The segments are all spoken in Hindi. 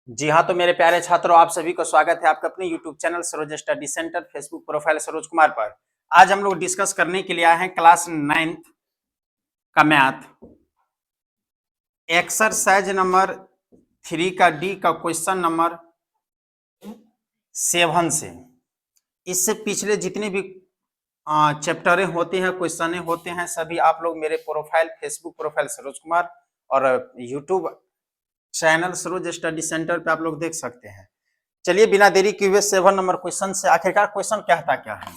जी हाँ, तो मेरे प्यारे छात्रों, आप सभी को स्वागत है आपका अपने YouTube channel Saroj study centre, Facebook profile Saroj Kumar पर। आज हम लोग डिस्कस करने के लिए आए हैं क्लास 9th का मैथ एक्सरसाइज नंबर 3 का डी का क्वेश्चन नंबर 7 से। इससे पिछले जितने भी चैप्टरें होते हैं, क्वेश्चन होते हैं, सभी आप लोग मेरे profile Facebook profile Saroj Kumar और YouTube channel Saroj study centre पे आप लोग देख सकते हैं। चलिए बिना देरी किए हुए 7 नंबर क्वेश्चन से आखिरकार क्वेश्चन कहता क्या है।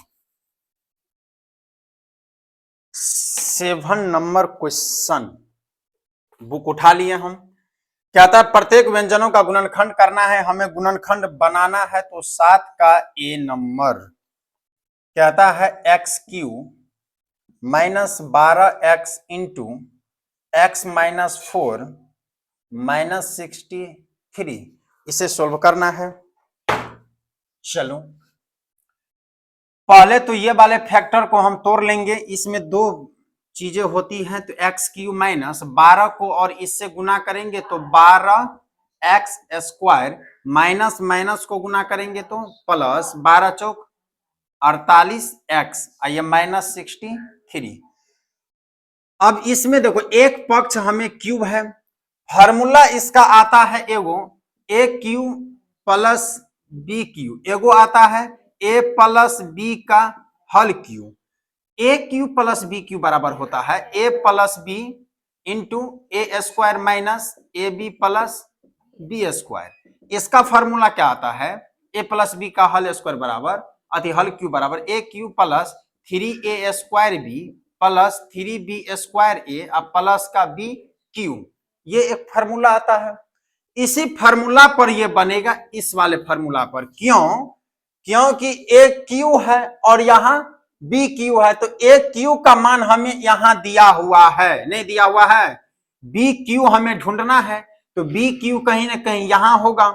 7 नंबर क्वेश्चन बुक उठा लिए हम। कहता है प्रत्येक व्यंजनों का गुणनखंड करना है, हमें गुणनखंड बनाना है तो 7 का ए नंबर। कहता है X Q minus 12x into x minus 4 minus 63, इसे सोल्व करना है। चलो पहले तो ये वाले फैक्टर को हम तोड़ लेंगे। इसमें दो चीजें होती हैं, तो एक्स क्यू माइनस 12 को और इससे गुना करेंगे तो 12x स्क्वायर, माइनस माइनस को गुना करेंगे तो प्लस 12 चौक 48x, ये माइनस 63। अब इसमें देखो एक पक्ष हमें क्यूब है, फॉर्मूला इसका आता है एगो A cube plus B cube, एगो आता है ए प्लस बी का हल cube. A cube plus B cube बराबर होता है A plus B into A square minus A B plus B square. इसका फॉर्मूला क्या आता है, ए प्लस बी का हल स्क्वायर बराबर हल क्यू बराबर A cube plus 3a square B plus 3b square A plus का बी क्यू। ये एक फार्मूला आता है। इसी फार्मूला पर ये बनेगा, इस वाले फार्मूला पर। क्यों? क्योंकि ए क्यू है और यहां बी क्यू है, तो ए क्यू का मान हमें यहां दिया हुआ है, नहीं दिया हुआ है। बी क्यू हमें ढूंढना है, तो बी क्यू कहीं ना कहीं यहां होगा।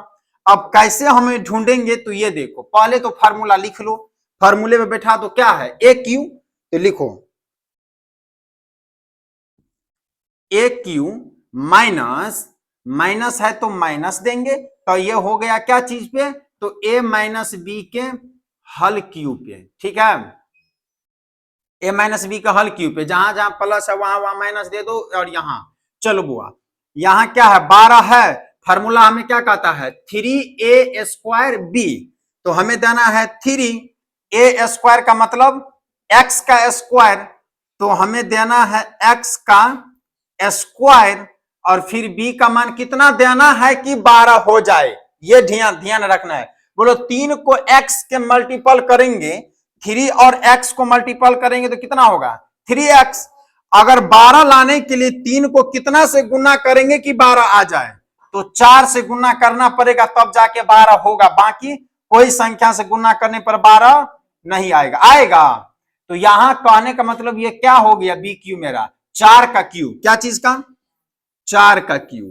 अब कैसे हमें ढूंढेंगे, तो ये देखो, पहले तो फार्मूला लिख लो। फार्मूले में बैठा तो क्या है ए क्यू, तो लिखो ए क्यू माइनस माइनस है तो माइनस देंगे, तो ये हो गया क्या चीज पे, तो ए माइनस बी के हल क्यू पे। ठीक है, ए माइनस बी का हल क्यू पे, जहां जहां प्लस है वहां वहां माइनस दे दो। और यहां चलो बुआ, यहां क्या है 12 है, फार्मूला हमें क्या कहता है 3a स्क्वायर बी, तो हमें देना है 3a स्क्वायर का मतलब x का स्क्वायर, तो हमें देना है x का स्क्वायर और फिर b का मान कितना देना है कि 12 हो जाए। ये ध्यान रखना है। बोलो 3 को x के मल्टीपल करेंगे, 3 और x को मल्टीपल करेंगे तो कितना होगा 3x। अगर 12 लाने के लिए 3 को कितना से गुना करेंगे कि 12 आ जाए, तो 4 से गुना करना पड़ेगा तब जाके 12 होगा। बाकी कोई संख्या से गुना करने पर 12 नहीं आएगा। आएगा तो यहां कहने का मतलब ये क्या हो गया, बी क्यू मेरा 4 का क्यू, क्या चीज का 4 का क्यू,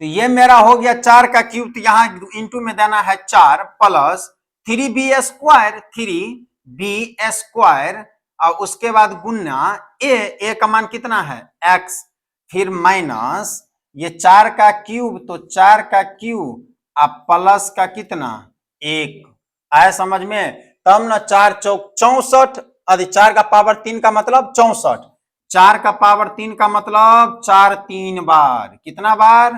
तो ये मेरा हो गया 4 का क्यूब। तो यहां इंटू में देना है 4 plus 3b square, 3b square और उसके बाद गुना ए का मान कितना है x, फिर माइनस ये 4 का क्यूब, तो 4 का क्यूब अब प्लस का कितना 1। आया समझ में? तब ना 4 चौक 64, अरे 4 का पावर 3 का मतलब 64, 4 का पावर 3 का मतलब 4 3 बार, कितना बार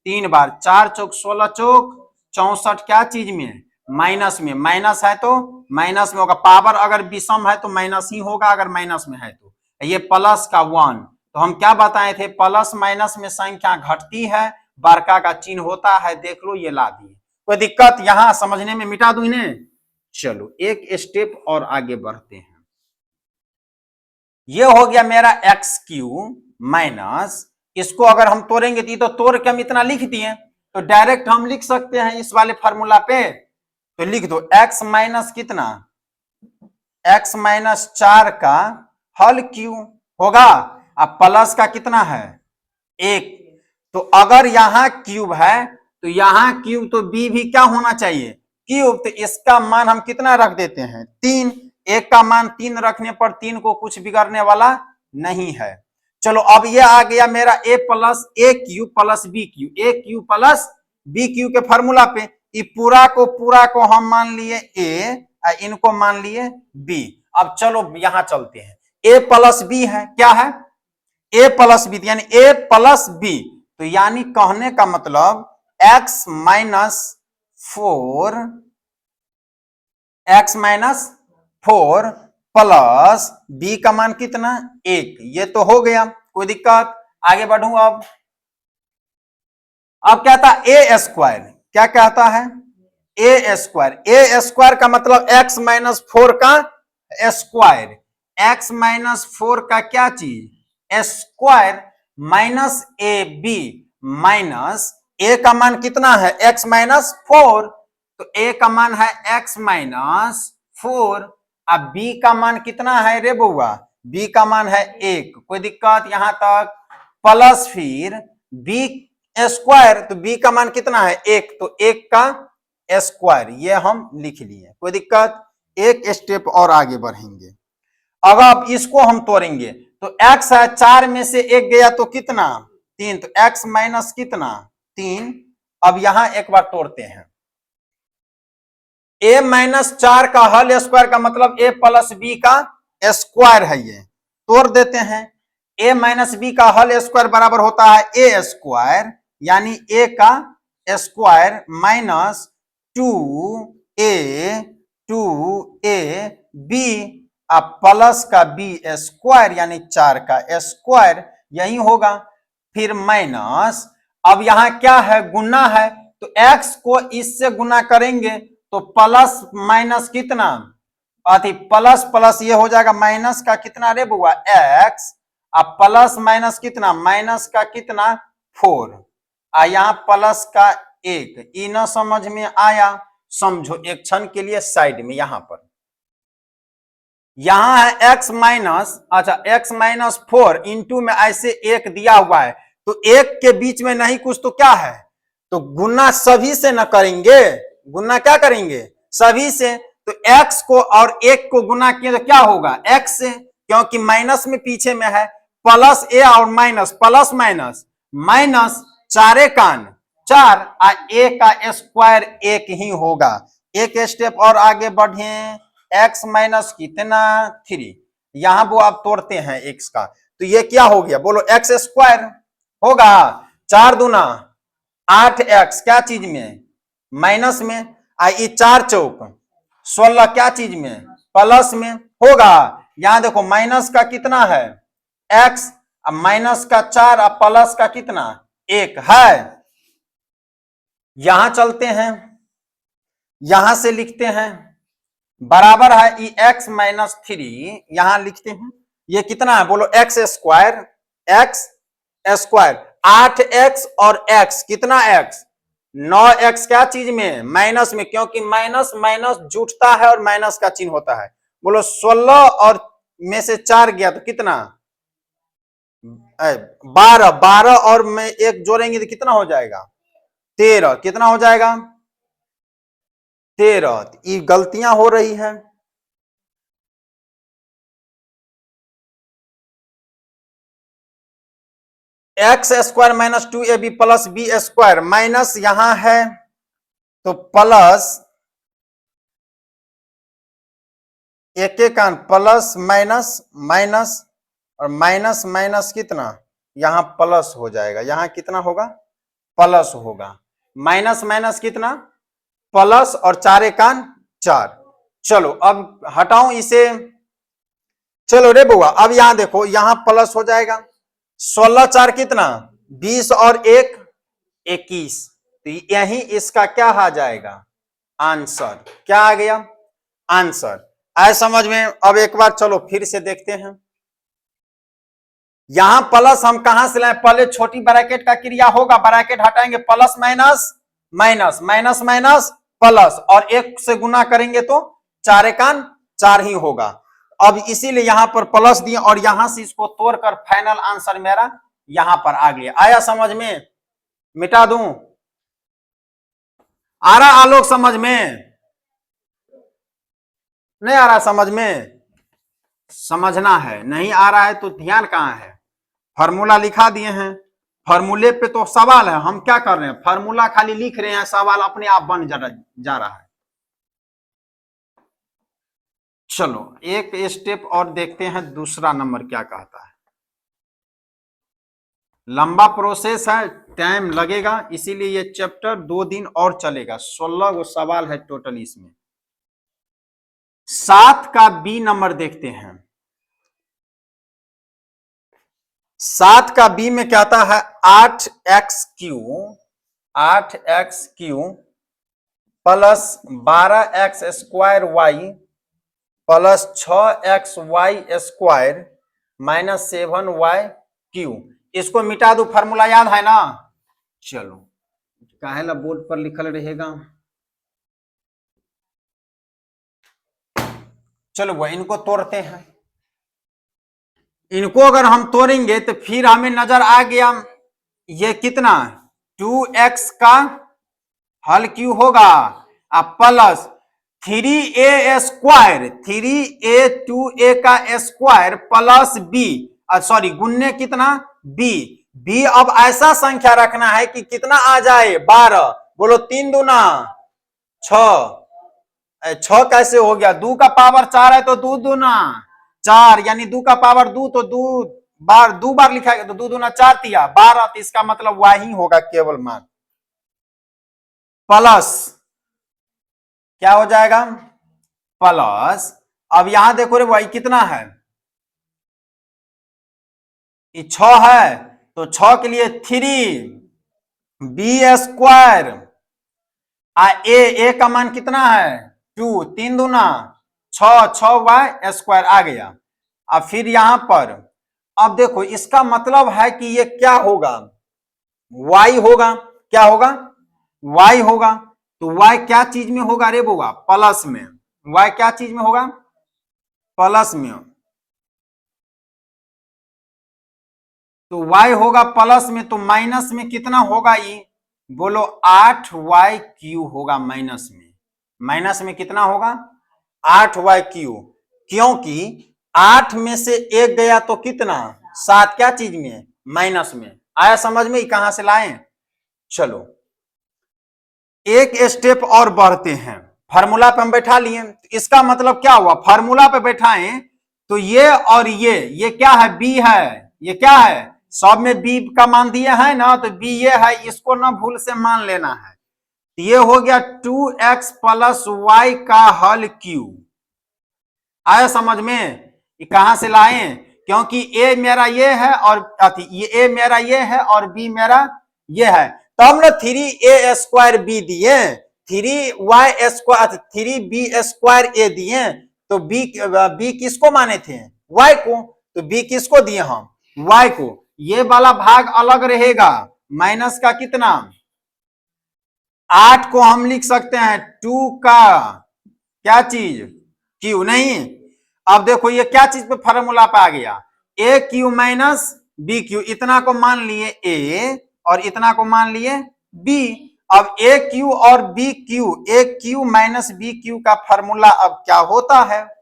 3 बार, 4 चौक 16 चौक 64, क्या चीज में माइनस में, माइनस है तो माइनस में होगा। पावर अगर विषम है तो माइनस ही होगा, अगर माइनस में है तो। ये प्लस का 1, तो हम क्या बताए थे, प्लस माइनस में संख्या घटती है, बड़का का चिन्ह होता है, देख लो ये ला दिए। कोई दिक्कत यहां समझने में, मिटा दू इन्हें। चलो एक स्टेप और आगे बढ़ते हैं। ये हो गया मेरा एक्स क्यू माइनस, इसको अगर हम तोड़ेंगे तो तोड़ के हम इतना लिख दिए, तो डायरेक्ट हम लिख सकते हैं इस वाले फार्मूला पे। तो लिख दो x माइनस कितना, x माइनस 4 का हल क्यू होगा, अब प्लस का कितना है 1। तो अगर यहां क्यूब है तो यहां क्यूब, तो b भी क्या होना चाहिए क्यूब, तो इसका मान हम कितना रख देते हैं 3। 1 का मान 3 रखने पर 3 को कुछ बिगड़ने वाला नहीं है। चलो अब ये आ गया मेरा a plus A cube plus B cube, A cube plus B cube के फॉर्मूला पे ये पूरा को हम मान लिए a, इनको मान लिए b। अब चलो यहां चलते हैं, a प्लस बी है, क्या है a प्लस बी, यानी a प्लस बी, तो यानी कहने का मतलब x माइनस 4 प्लस बी का मान कितना 1, ये तो हो गया, कोई दिक्कत, आगे बढ़ूं। अब कहता ए स्क्वायर, क्या कहता है ए स्क्वायर, ए स्क्वायर का मतलब x माइनस 4 का स्क्वायर, x माइनस 4 का क्या चीज square, minus A B, minus A का मान कितना है x माइनस 4, तो a का मान है x माइनस 4, अब b का मान कितना है रे बउआ, b का मान है 1, कोई दिक्कत यहां तक, प्लस फिर b स्क्वायर, तो b का मान कितना है 1, तो 1 का स्क्वायर, ये हम लिख लिए, कोई दिक्कत, एक स्टेप और आगे बढ़ेंगे। अब इसको हम तोड़ेंगे, तो x है 4 में से 1 गया तो कितना 3, तो x माइनस कितना 3। अब यहां एक बार तोड़ते हैं, a माइनस 4 का होल स्क्वायर का मतलब a प्लस बी का स्क्वायर है, ये तोड़ देते हैं, a माइनस बी का होल स्क्वायर बराबर होता है a स्क्वायर, यानी a का स्क्वायर माइनस 2a b, अब प्लस का b स्क्वायर यानी 4 का स्क्वायर, यही होगा, फिर माइनस, अब यहां क्या है गुना है, तो x को इससे गुना करेंगे तो प्लस माइनस कितना, अति प्लस प्लस ये हो जाएगा माइनस का कितना रे बुआ x, अब प्लस माइनस कितना, माइनस का कितना 4, यहाँ प्लस का 1, ई न समझ में आया, समझो एक क्षण के लिए साइड में, यहां पर यहां है x माइनस, अच्छा x माइनस 4 इंटू में ऐसे 1 दिया हुआ है, तो 1 के बीच में नहीं कुछ तो क्या है, तो गुना सभी से न करेंगे, गुना क्या करेंगे सभी से, तो x को और 1 को गुना किए तो क्या होगा x से, क्योंकि माइनस में पीछे में है, प्लस a और माइनस, प्लस माइनस माइनस, चारे कान 4, a का स्क्वायर 1 ही होगा। एक स्टेप और आगे बढ़े, x माइनस कितना 3, यहां वो आप तोड़ते हैं x का, तो ये क्या हो गया बोलो x स्क्वायर होगा, 4 दूना 8x, क्या चीज में माइनस में, आई 4 चौक 16, क्या चीज में प्लस में होगा, यहां देखो माइनस का कितना है x, अब माइनस का 4, अब प्लस का कितना 1 है, यहां चलते हैं, यहां से लिखते हैं बराबर है ई x माइनस 3, यहां लिखते हैं, ये कितना है बोलो x square, x square 8x और x कितना x 9x, क्या चीज में माइनस में, क्योंकि माइनस माइनस जुटता है और माइनस का चिन्ह होता है, बोलो 16 और में से 4 गया तो कितना 12, 12 और में 1 जोड़ेंगे तो कितना हो जाएगा 13, कितना हो जाएगा 13, ये गलतियां हो रही है, X square minus 2ab plus B square, minus यहां है तो प्लस एक कान प्लस माइनस माइनस, और माइनस माइनस कितना यहां प्लस हो जाएगा, यहां कितना होगा प्लस होगा, माइनस माइनस कितना प्लस, और 4 कान 4, चलो अब हटाऊं इसे, चलो रे बुआ अब यहां देखो, यहां प्लस हो जाएगा, 16 4 कितना 20 और 1 21, तो यही इसका क्या आ जाएगा आंसर, क्या आ गया आंसर, आए समझ में। अब एक बार चलो फिर से देखते हैं, यहां प्लस हम कहां से लाए, पहले छोटी ब्रैकेट का क्रिया होगा, ब्रैकेट हटाएंगे, plus minus minus minus minus plus, और 1 से गुना करेंगे तो 4 कान 4 ही होगा, अब इसीलिए यहां पर प्लस दिए, और यहां से इसको तोड़कर फाइनल आंसर मेरा यहां पर आ गया, आया समझ में, मिटा दूं, आ रहा आलोक समझ में, नहीं आ रहा समझ में, समझना है, नहीं आ रहा है तो ध्यान कहां है, फार्मूला लिखा दिए हैं, फार्मूले पे तो सवाल है, हम क्या कर रहे हैं, फार्मूला खाली लिख रहे हैं, सवाल अपने आप बन जा रहा है। चलो एक स्टेप और देखते हैं, दूसरा नंबर क्या कहता है। लंबा प्रोसेस है, टाइम लगेगा, इसीलिए ये चैप्टर 2 दिन और चलेगा। 16 गो सवाल है टोटल इसमें। 7 का बी नंबर देखते हैं। 7 का बी में कहता है 8x³ plus 12x² plus 6xy² minus 7y³ इसको मिटा दो, फार्मूला याद है ना। चलो काहेला बोर्ड पर लिखल रहेगा। चलो वो इनको तोड़ते हैं। इनको अगर हम तोड़ेंगे तो फिर हमें नजर आ गया ये कितना 2x का हल क्यों होगा, प्लस 3a² 3a2a का स्क्वायर प्लस b, सॉरी गुन्ने कितना b। अब ऐसा संख्या रखना है कि कितना आ जाए 12। बोलो 3 दूना 6, 6 कैसे हो गया, 2 का पावर 4 है तो 2 दूना 4, यानी 2 का पावर 2 तो 2 बार लिखा गया तो 2 दूना 4 तिया 12, तो इसका मतलब वही होगा केवल मान। प्लस क्या हो जाएगा प्लस, अब यहां देखो रे भाई कितना है, 6 है तो 6 के लिए 3b², ए का मान कितना है 2, 3 दूना 6, 6y² आ गया। अब फिर यहां पर अब देखो इसका मतलब है कि ये क्या होगा y होगा, क्या होगा y होगा। तो y क्या चीज में होगा रे बोगा, प्लस में। y क्या चीज में होगा, प्लस में। तो y होगा प्लस में, तो माइनस में कितना होगा ये, बोलो 8y³ होगा माइनस में। माइनस में कितना होगा 8y³, क्योंकि 8 में से 1 गया तो कितना 7, क्या चीज में माइनस में। आया समझ में, कहां से लाएं। चलो एक स्टेप और बढ़ते हैं, फार्मूला पे हम बैठा लिए, इसका मतलब क्या हुआ, फार्मूला पे बैठाएं तो ये और ये क्या है बी है, ये क्या है सब में बी का मान दिए है ना, तो बी ये है, इसको ना भूल से मान लेना है। ये हो गया 2x प्लस y का हल क्यू। आया समझ में, ये कहां से लाए, क्योंकि ए मेरा ये है और ये ए मेरा ये है और बी मेरा ये है, तब ना 3a² दिए, 3b² दिए, तो बी किसको माने थे y को, तो बी किसको दिए हम y को। ये वाला भाग अलग रहेगा, माइनस का कितना 8 को हम लिख सकते हैं 2 का क्या चीज क्यू नहीं। अब देखो ये क्या चीज पे फार्मूला पे आ गया, a³ माइनस b³, इतना को मान लिए a और इतना को मान लिए b। अब a³ और b³, a³ माइनस b³ का फार्मूला अब क्या होता है,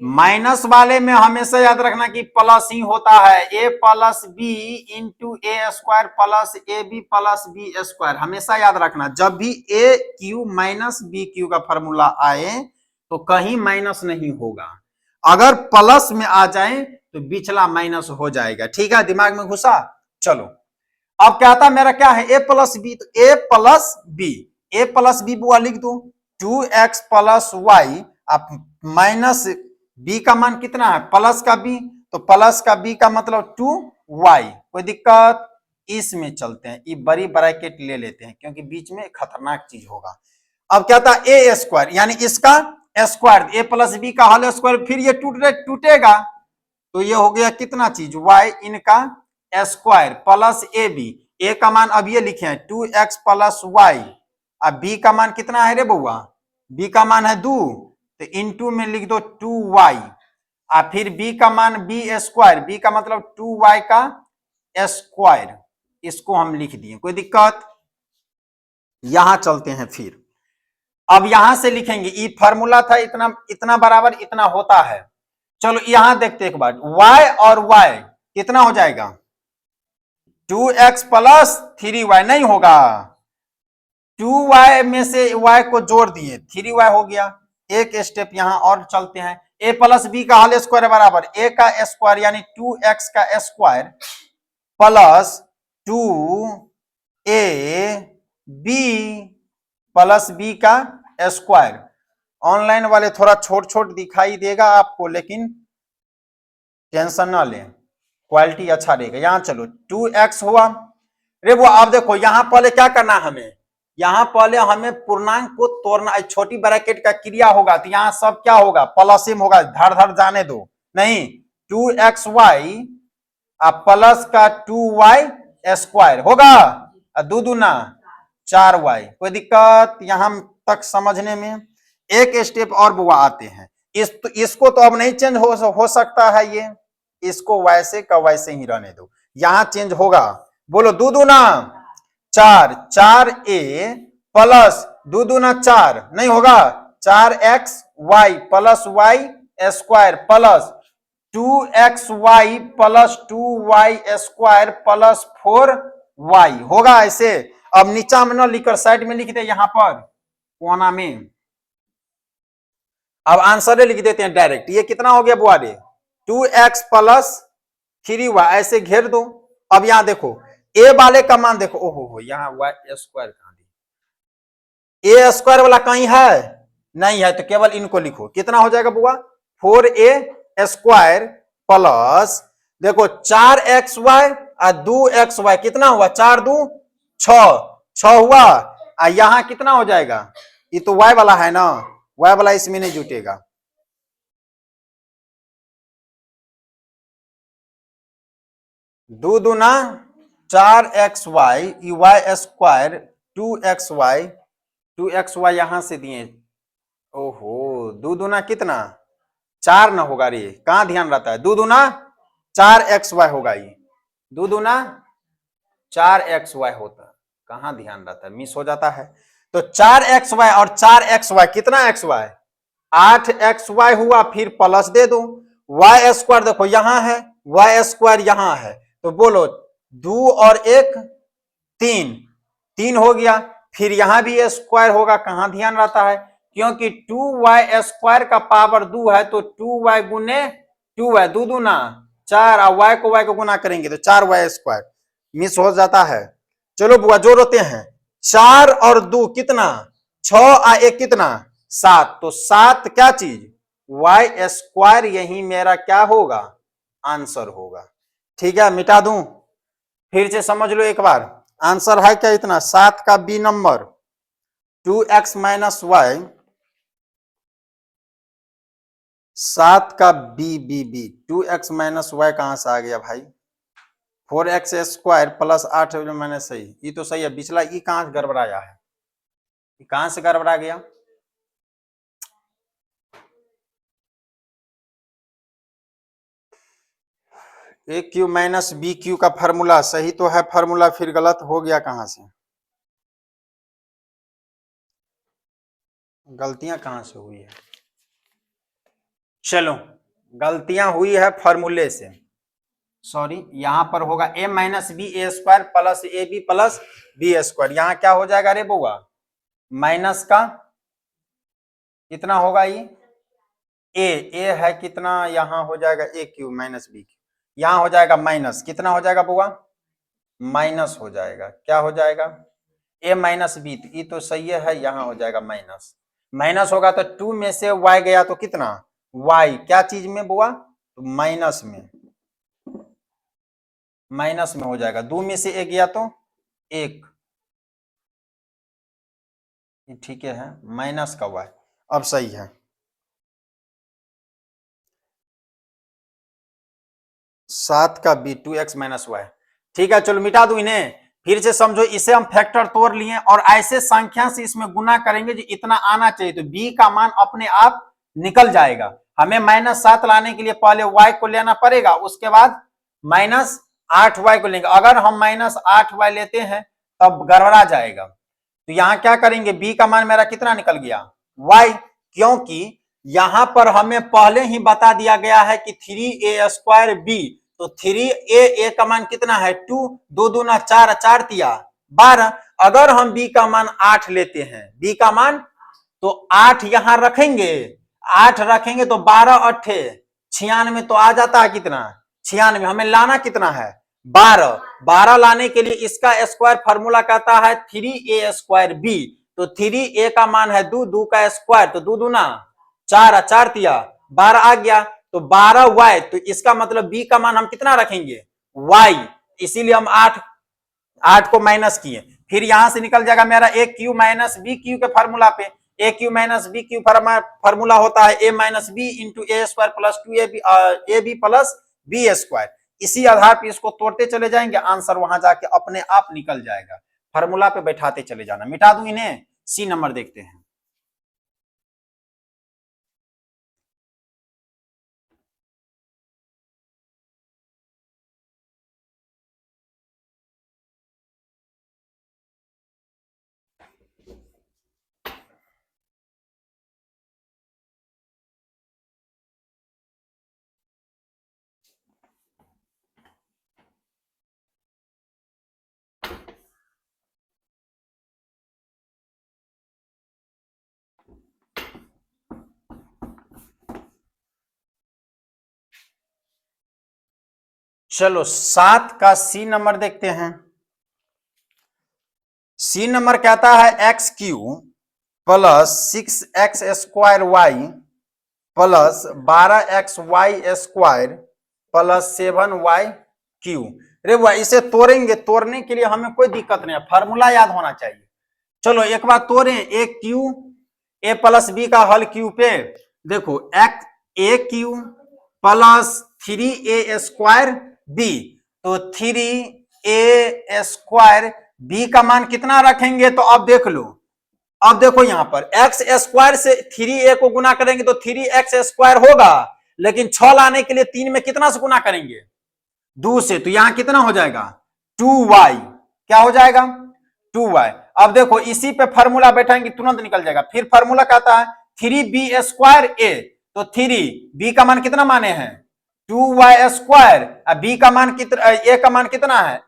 माइनस वाले में हमेशा याद रखना कि प्लस ही होता है, a plus B into a² plus ab plus b², हमेशा याद रखना जब भी a³ माइनस b³ का फॉर्मूला आए तो कहीं माइनस नहीं होगा, अगर प्लस में आ जाए तो बिचला माइनस हो जाएगा। ठीक है, दिमाग में घुसा। चलो अब क्या था मेरा, क्या है a प्लस बी, तो a प्लस बी बुआ लिख दो 2x प्लस y, आप माइनस b का मान कितना है प्लस का b, तो प्लस का b का मतलब 2y। कोई दिक्कत, इसमें चलते हैं, ये बड़ी ब्रैकेट ले लेते हैं क्योंकि बीच में खतरनाक चीज होगा। अब क्या था a², यानी इसका स्क्वायर, a प्लस बी का होल स्क्वायर, फिर ये टूटेगा, तो ये हो गया कितना चीज y इनका स्क्वायर प्लस ए बी, ए का मान अब ये लिखे हैं 2x प्लस y, अब b का मान कितना है रे बउआ, b का मान है 2, तो इनटू में लिख दो 2y, और फिर b का मान b², b का मतलब 2y का स्क्वायर, इसको हम लिख दिए। कोई दिक्कत, यहां चलते हैं फिर अब यहां से लिखेंगे, ई फॉर्मूला था, इतना इतना बराबर इतना होता है। चलो यहां देखते एक बार, y और y कितना हो जाएगा, 2x प्लस 3y नहीं होगा, 2y में से y को जोड़ दिए 3y हो गया। एक स्टेप यहां और चलते हैं, a प्लस बी का होल स्क्वायर बराबर a का स्क्वायर यानी 2x का square plus 2a b plus B का स्क्वायर। ऑनलाइन वाले थोड़ा छोट छोट दिखाई देगा आपको, लेकिन टेंशन ना लें, क्वालिटी अच्छा रहेगा। यहां चलो 2x हुआ, रे वो आप देखो यहां पहले क्या करना है हमें, यहां पहले हमें पूर्णांक को तोड़ना, छोटी ब्रैकेट का क्रिया होगा तो यहां सब क्या होगा, प्लस में होगा, धड़ धड़ जाने दो, नहीं 2xy प्लस का 2y स्क्वायर होगा, दो दूना 4y। कोई दिक्कत यहां तक समझने में? एक स्टेप और बुआ आते हैं, इसको तो अब नहीं चेंज हो सकता है, ये इसको वैसे का वैसे ही रहने दो, यहां चेंज होगा। बोलो दो दूना 4, 4a प्लस दो दूना 4 नहीं होगा, 4xy plus y square plus 2xy plus 2y square plus 4y होगा ऐसे। अब नीचा में न लिखकर साइड में लिख दे, यहां पर कोना में, अब आंसर लिख देते हैं डायरेक्ट। ये कितना हो गया बुआ रे, 2x प्लस 3y ऐसे घेर दो। अब यहां देखो a वाले का मान देखो, ओहो हो यहाँ y स्क्वायर कहां दिया, a स्क्वायर वाला कहीं है नहीं है, तो केवल इनको लिखो। कितना हो जाएगा बुआ, 4a स्क्वायर प्लस देखो 4xy और 2xy कितना हुआ, 4 2 6 हुआ, और यहां कितना हो जाएगा, ये तो y वाला है ना, y वाला इसमें नहीं जुटेगा। दो दूना 4xy y स्क्वायर 2xy यहां से दिए, ओहो दो दूना कितना 4 ना होगा रे, कहां ध्यान रहता है, दो दूना 4xy होगा, ये दो दूना 4xy होता, कहां ध्यान रहता है, मिस हो जाता है। तो 4xy और 4xy कितना xy, 8xy हुआ, फिर प्लस दे दो, y स्क्वायर देखो यहां है, y स्क्वायर यहां है, तो बोलो 2 और 1 3, 3 हो गया, फिर यहां भी स्क्वायर होगा, कहां ध्यान रहता है, क्योंकि 2y स्क्वायर का पावर 2 है, तो 2y गुने 2y, दो दूना 4 और y को गुना करेंगे तो 4y स्क्वायर, मिस हो जाता है। चलो बुआ जोड़ते हैं, 4 और 2 कितना 6 और 1 कितना 7, तो 7 क्या चीज y स्क्वायर, यही मेरा क्या होगा, आंसर होगा। ठीक है मिटा दूं, फिर से समझ लो एक बार, आंसर है क्या इतना, 7 का B number 2x minus Y, 7 का B B B 2x minus Y कहां से आ गया भाई, 4x स्क्वायर प्लस 8 मैंने सही, ये तो सही है, पिछला ये कहां से गड़बड़ाया है, ये कहां से गड़बड़ा गया, ए क्यू माइनस बी क्यू का फॉर्मूला सही तो है फॉर्मूला, फिर गलत हो गया कहां से, गलतियां कहां से हुई है, चलो गलतियां हुई है फॉर्मूले से, सॉरी यहां पर होगा a minus B A square plus A B plus B square, यहां क्या हो जाएगा रे बुआ, माइनस का कितना होगा, ये ए है कितना, यहां हो जाएगा ए क्यू माइनस बी क्यू, यहां हो जाएगा माइनस, कितना हो जाएगा बुआ, माइनस हो जाएगा, क्या हो जाएगा a माइनस बी, ये तो सही है, यहां हो जाएगा माइनस, माइनस होगा तो 2 में से y गया तो कितना y, क्या चीज में बुआ, तो माइनस में, माइनस में हो जाएगा, 2 में से 1 गया तो 1, ठीक है माइनस का y, अब सही है, 7 का बी 2x माइनस वाई, ठीक है चलो मिटा दू इन्हें, फिर से समझो, इसे हम फैक्टर तोड़ लिए और ऐसे संख्या से इसमें गुना करेंगे जो इतना आना चाहिए, तो b का मान अपने आप निकल जाएगा। हमें -7 लाने के लिए पहले y को लेना पड़ेगा, उसके बाद -8y को लेंगे, अगर हम -8y लेते हैं तब गड़बड़ा जाएगा, तो यहां क्या करेंगे, बी का मान मेरा कितना निकल गया, वाई, क्योंकि यहां पर हमें पहले ही बता दिया गया है कि 3a² बी, तो 3a का मान कितना है 2, 2 दूना 4, 4 तिया 12। अगर हम बी का मान 8 लेते हैं, बी का मान तो 8 यहां रखेंगे, 8 रखेंगे तो 12 अट्ठे 96, तो आ जाता है कितना 96। हमें लाना कितना है 12, 12 लाने के लिए इसका स्क्वायर फॉर्मूला कहता है 3a² बी, तो 3a का मान है 2, 2 का स्क्वायर तो 2 दूना 4, 4 तिया 12 आ गया, तो 12 वाई, तो इसका मतलब बी का मान हम कितना रखेंगे वाई, इसीलिए हम 8 को माइनस किए। फिर यहां से निकल जाएगा मेरा A cube minus B cube के फॉर्मूला पे, A cube minus B cube formula होता है A minus B into A square plus 2ab plus B square. इसी आधार पर इसको तोड़ते चले जाएंगे, आंसर वहां जाके अपने आप निकल जाएगा। फॉर्मूला पे बैठाते चले जाना, मिटा दूं इन्हें। सी नंबर देखते हैं। चलो 7 का सी नंबर देखते हैं। सी नंबर कहता है X cube plus 6x² Y plus 12xy² plus 7y³ रे वाह, इसे तोड़ेंगे, तोड़ने के लिए हमें कोई दिक्कत नहीं है, फॉर्मूला याद होना चाहिए। चलो एक बार तोड़ें, ए क्यू ए प्लस बी का हल क्यू पे, देखो एक्स ए क्यू प्लस 3a² बी, तो 3a² बी का मान कितना रखेंगे, तो अब देख लो, अब देखो यहां पर x² से 3a को गुना करेंगे तो 3x² होगा, लेकिन 6 लाने के लिए 3 में कितना से गुना करेंगे 2 से, तो यहां कितना हो जाएगा 2y, क्या हो जाएगा 2y। अब देखो इसी पे फॉर्मूला बैठाएंगे तुरंत निकल जाएगा। फिर फॉर्मूला कहता है 3b²a, तो 3b का मान कितना माने हैं 2y², b का मान कितना, a का मान कितना है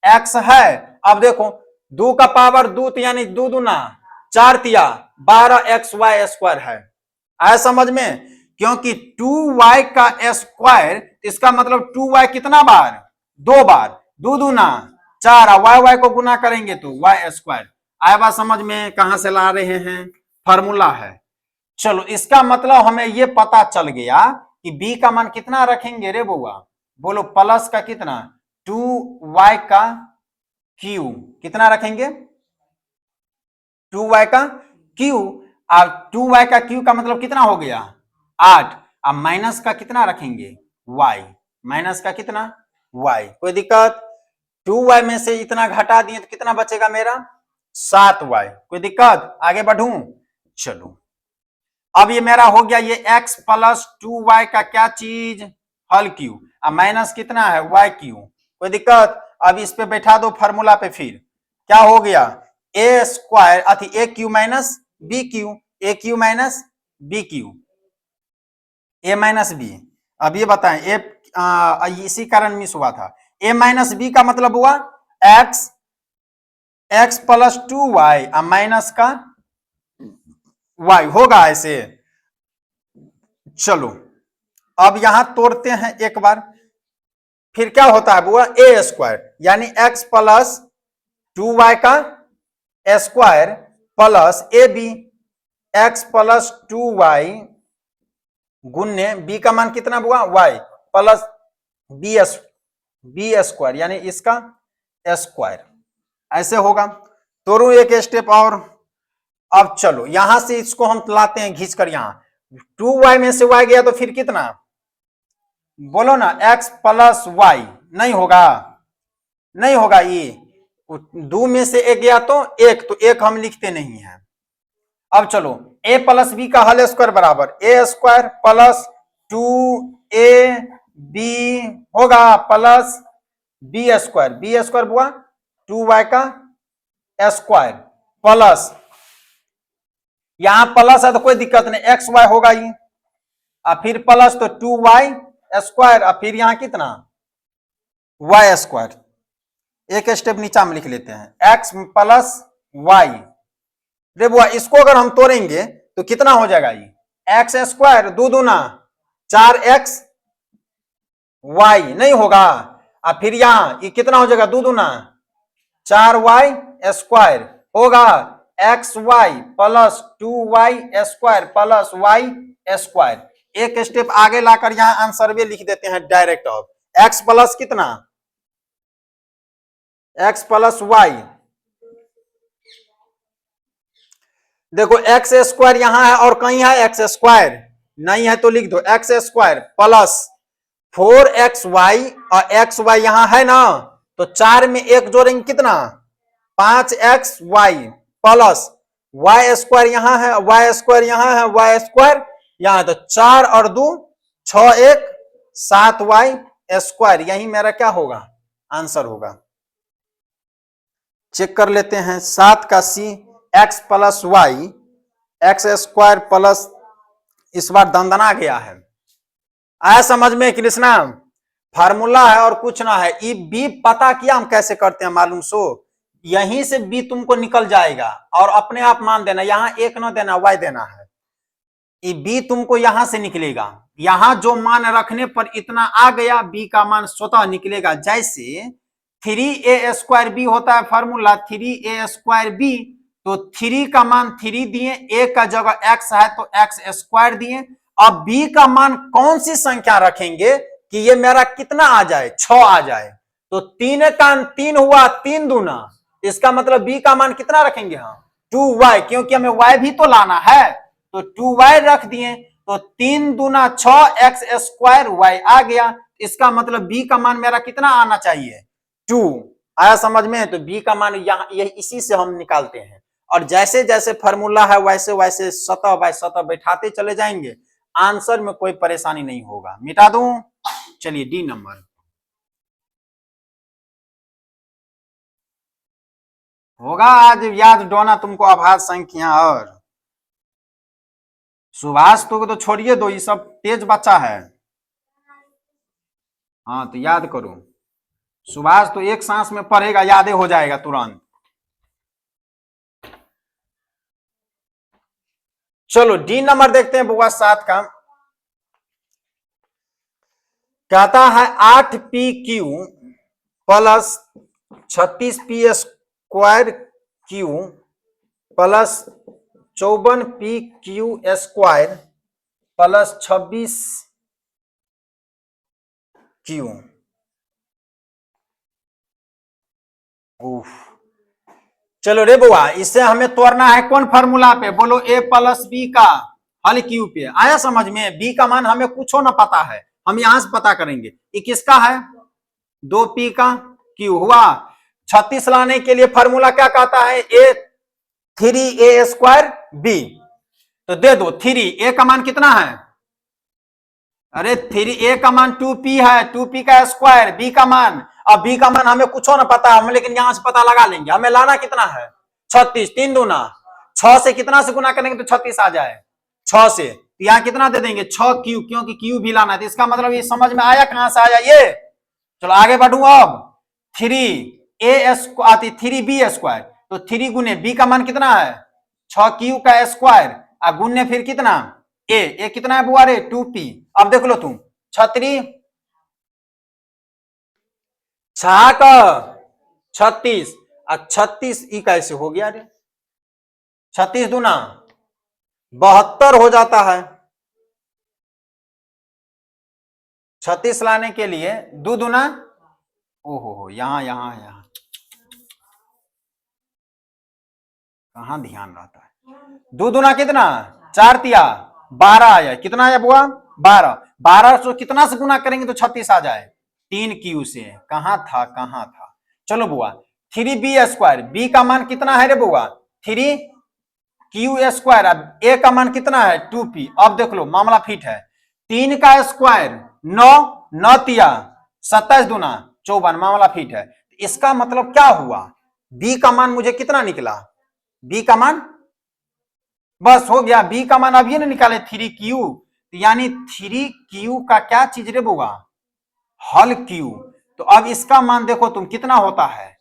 x है। अब देखो 2 का पावर 2 यानी 2 दूना 4 तिया 12xy² है, आया समझ में, क्योंकि 2y का स्क्वायर, इसका मतलब 2y कितना बार 2 बार, 2 दूना 4, y को गुना करेंगे तो y²। आया बात समझ में, कहां से ला रहे हैं, फॉर्मूला है। चलो इसका मतलब हमें यह पता चल गया कि b का मान कितना रखेंगे रे बउआ, बोलो प्लस का कितना 2y का क्यू, कितना रखेंगे 2y का क्यू, और 2y का क्यू का मतलब कितना हो गया 8, अब माइनस का कितना रखेंगे y, माइनस का कितना y, कोई दिक्कत, 2y में से इतना घटा दिए तो कितना बचेगा मेरा 7y, कोई दिक्कत, आगे बढ़ूं। चलो अब ये मेरा हो गया ये x प्लस 2y का क्या चीज हल क्यू, अब माइनस कितना है y³, कोई दिक्कत। अब इस पे बैठा दो फॉर्मूला पे, फिर क्या हो गया a² अथी a³ minus b³, a³ minus b³, a minus B. अब ये बताएं इसी कारण मिस हुआ था, a माइनस बी का मतलब हुआ x प्लस 2y माइनस का y होगा ऐसे। चलो अब यहां तोड़ते हैं एक बार, फिर क्या होता है बुआ a² यानी x प्लस 2y का square plus ab, x plus 2y गुन्ने b का मान कितना बुआ y प्लस b² यानी इसका स्क्वायर, ऐसे होगा। तोड़ू एक स्टेप और। अब चलो यहां से इसको हम लाते हैं घींच कर, यहां 2y में से y गया तो फिर कितना, बोलो ना x प्लस y, नहीं होगा, नहीं होगा, ये 2 में से एक गया तो एक, तो एक हम लिखते नहीं है। अब चलो a प्लस बी का हल स्क्वायर बराबर a² प्लस 2ab होगा प्लस b² बुआ 2y का स्क्वायर प्लस, यहां प्लस है तो कोई दिक्कत नहीं, एक्स वाई होगा ही, और फिर प्लस तो 2y स्क्वायर, और फिर यहां कितना y स्क्वायर। एक स्टेप नीचा में लिख लेते हैं, x प्लस वाई। देखो इसको अगर हम तोड़ेंगे तो कितना हो जाएगा, ये एक्स स्क्वायर, दो दूना 4x y नहीं होगा, और फिर यहां ये कितना हो जाएगा, दो दूना 4y स्क्वायर होगा, X Y plus 2y square plus y square. एक स्टेप आगे लाकर यहां आंसर भी लिख देते हैं डायरेक्ट ऑफ x प्लस कितना, x प्लस वाई। देखो एक्स स्क्वायर यहां है और कहीं है एक्स स्क्वायर नहीं है तो लिख दो एक्स स्क्वायर प्लस 4xy, और एक्स वाई यहां है ना, तो 4 में एक जोड़ेंगे कितना 5xy प्लस y स्क्वायर यहां है, y स्क्वायर यहां है, y स्क्वायर यहां, तो 4 और 2 6, 1 7y स्क्वायर। यही मेरा क्या होगा, आंसर होगा। चेक कर लेते हैं, 7 का C x plus Y, X square plus, इस बार दंदना गया है, आया समझ में कृष्णा, फार्मूला है और कुछ ना है। ये बी पता किया हम कैसे करते हैं मालूम, सो यहीं से बी तुमको निकल जाएगा और अपने आप मान देना, यहां एक ना देना वाई देना है, ये बी तुमको यहां से निकलेगा, यहां जो मान रखने पर इतना आ गया, बी का मान स्वतः निकलेगा। जैसे 3a स्क्वायर बी होता है फॉर्मूला 3a स्क्वायर बी, तो 3 का मान 3 दिए, a का जगह x है तो x स्क्वायर दिए। अब b का मान कौन सी संख्या रखेंगे कि ये मेरा कितना आ जाए, 6 आ जाए, तो 3 का 3 हुआ 3 दूना, इसका मतलब b का मान कितना रखेंगे हम 2y, क्योंकि हमें y भी तो लाना है, तो 2y रख दिए, तो 3 दूना 6 x स्क्वायर y आ गया, इसका मतलब b का मान मेरा कितना आना चाहिए 2। आया समझ में, तो b का मान यहाँ यही इसी से हम निकालते हैं, और जैसे जैसे फॉर्मूला है वैसे वैसे सतह बाय सतह बैठाते चले जाएंगे, आंसर में कोई परेशानी नहीं होगा। मिटा दूं, चलिए डी नंबर होगा आज याद डोना तुमको, आभास संख्या और सुभाष तो छोड़िए दो, ये सब तेज बच्चा है, हाँ तो याद करो, सुभाष तो एक सांस में पढ़ेगा, यादें हो जाएगा तुरंत। चलो डी नंबर देखते हैं बुआ 7 का, कहता है 8pq plus 36p square Q plus 54pq square plus 26q। चलो रे बुआ, इससे हमें तोड़ना है कौन फार्मूला पे, बोलो a प्लस बी का हल क्यू पे। आया समझ में, b का मान हमें कुछ ना पता है, हम यहां से पता करेंगे। ये किसका है 2p का q हुआ, 36 लाने के लिए फार्मूला क्या कहता है a 3a स्क्वायर b, तो दे दो 3a का मान कितना है, अरे 3a का मान 2p है, 2p का स्क्वायर, b का मान, अब b का मान हमें कुछ ना पता हम, लेकिन यहां से पता लगा लेंगे। हमें लाना कितना है 36, 3 दूना 6 से कितना से गुना करेंगे तो 36 आ जाए 6 से, तो यहाँ कितना दे देंगे 6q, क्योंकि q भी लाना है, तो इसका मतलब ये समझ में आया कहां से आया ये। चलो आगे बढ़ू, अब 3b स्क्वायर, तो 3 गुने b का मान कितना है 6q का स्क्वायर, और गुने फिर कितना a कितना है बुआ रे 2p। अब देख लो तुम 36 36 और 36 ई कैसे हो गया रे, 36 दूना 72 हो जाता है, 36 लाने के लिए 2 दूना, ओहो यहां यहां यहां कहां ध्यान रहता है, 2 दूना कितना 4 तिया 12 आया, कितना आया बुआ 12, 12 से कितना से गुना करेंगे तो 36 आ जाए 3q से, कहां था। चलो बुआ 3b स्क्वायर, b का मान कितना है रे बुआ 3q स्क्वायर, अब a का मान कितना है 2p। अब देख लो मामला फिट है, 3 का स्क्वायर 9 9 तिया 27 दूना 54, मामला फिट है। इसका मतलब क्या हुआ, b का मान मुझे कितना निकला बी का मान बस हो गया, बी का मान अभी ना निकाले 3q, यानी 3q का क्या चीज रे बुआ, हल q। तो अब इसका मान देखो तुम कितना होता है,